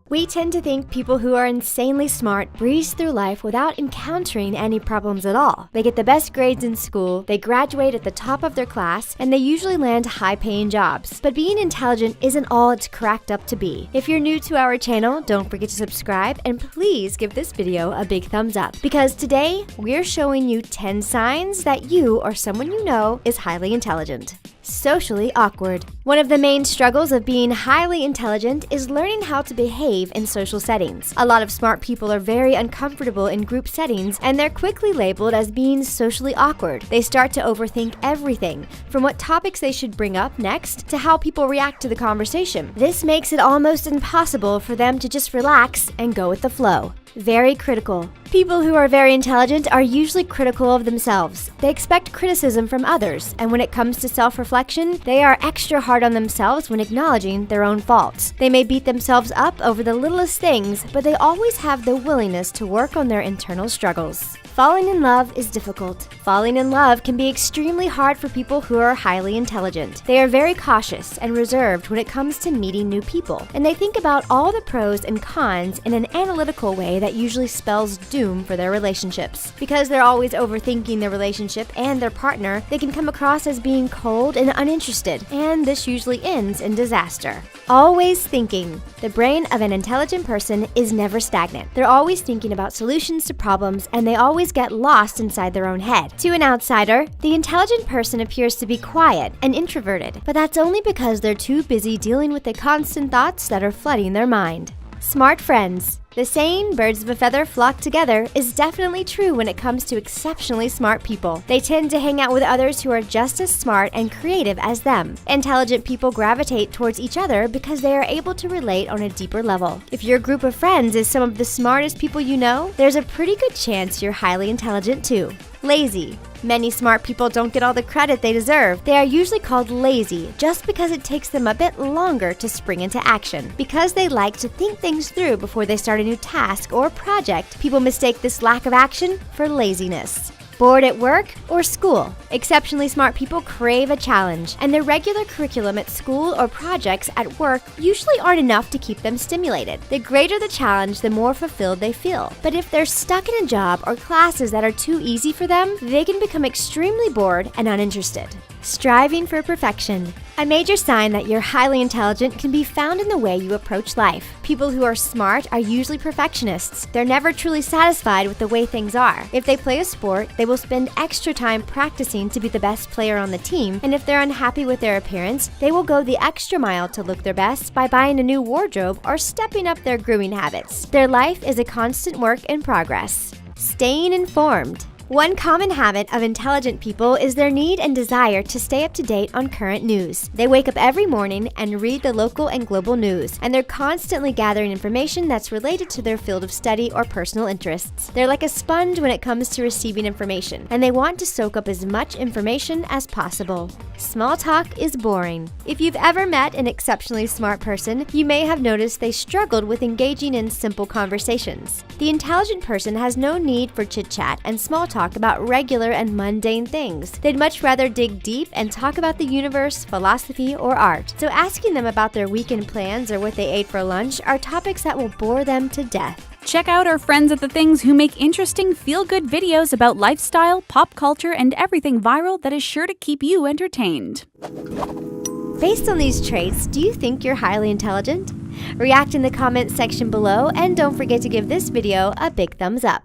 We tend to think people who are insanely smart breeze through life without encountering any problems at all. They get the best grades in school, they graduate at the top of their class, and they usually land high-paying jobs. But being intelligent isn't all it's cracked up to be. If you're new to our channel, don't forget to subscribe and please give this video a big thumbs up, because today we're showing you 10 signs that you or someone you know is highly intelligent. Socially awkward. One of the main struggles of being highly intelligent is learning how to behave in social settings. A lot of smart people are very uncomfortable in group settings, and they're quickly labeled as being socially awkward. They start to overthink everything, from what topics they should bring up next to how people react to the conversation. This makes it almost impossible for them to just relax and go with the flow. Very critical. People who are very intelligent are usually critical of themselves. They expect criticism from others, and when it comes to self-reflection, they are extra hard on themselves when acknowledging their own faults. They may beat themselves up over the littlest things, but they always have the willingness to work on their internal struggles. Falling in love is difficult. Falling in love can be extremely hard for people who are highly intelligent. They are very cautious and reserved when it comes to meeting new people, and they think about all the pros and cons in an analytical way that usually spells doom for their relationships. Because they're always overthinking their relationship and their partner, they can come across as being cold and uninterested, and this usually ends in disaster. Always thinking. The brain of an intelligent person is never stagnant. They're always thinking about solutions to problems, and they always get lost inside their own head. To an outsider, the intelligent person appears to be quiet and introverted, but that's only because they're too busy dealing with the constant thoughts that are flooding their mind. Smart friends. The saying, birds of a feather flock together, is definitely true when it comes to exceptionally smart people. They tend to hang out with others who are just as smart and creative as them. Intelligent people gravitate towards each other because they are able to relate on a deeper level. If your group of friends is some of the smartest people you know, there's a pretty good chance you're highly intelligent too. Lazy. Many smart people don't get all the credit they deserve. They are usually called lazy just because it takes them a bit longer to spring into action. Because they like to think things through before they start a new task or project, people mistake this lack of action for laziness. Bored at work or school. Exceptionally smart people crave a challenge, and their regular curriculum at school or projects at work usually aren't enough to keep them stimulated. The greater the challenge, the more fulfilled they feel. But if they're stuck in a job or classes that are too easy for them, they can become extremely bored and uninterested. Striving for perfection. A major sign that you're highly intelligent can be found in the way you approach life. People who are smart are usually perfectionists. They're never truly satisfied with the way things are. If they play a sport, they will spend extra time practicing to be the best player on the team, and if they're unhappy with their appearance, they will go the extra mile to look their best by buying a new wardrobe or stepping up their grooming habits. Their life is a constant work in progress. Staying informed. One common habit of intelligent people is their need and desire to stay up to date on current news. They wake up every morning and read the local and global news, and they're constantly gathering information that's related to their field of study or personal interests. They're like a sponge when it comes to receiving information, and they want to soak up as much information as possible. Small talk is boring. If you've ever met an exceptionally smart person, you may have noticed they struggled with engaging in simple conversations. The intelligent person has no need for chit-chat and small talk about regular and mundane things. They'd much rather dig deep and talk about the universe, philosophy, or art. So asking them about their weekend plans or what they ate for lunch are topics that will bore them to death. Check out our friends at The Things who make interesting, feel-good videos about lifestyle, pop culture, and everything viral that is sure to keep you entertained. Based on these traits, do you think you're highly intelligent? React in the comments section below, and don't forget to give this video a big thumbs up.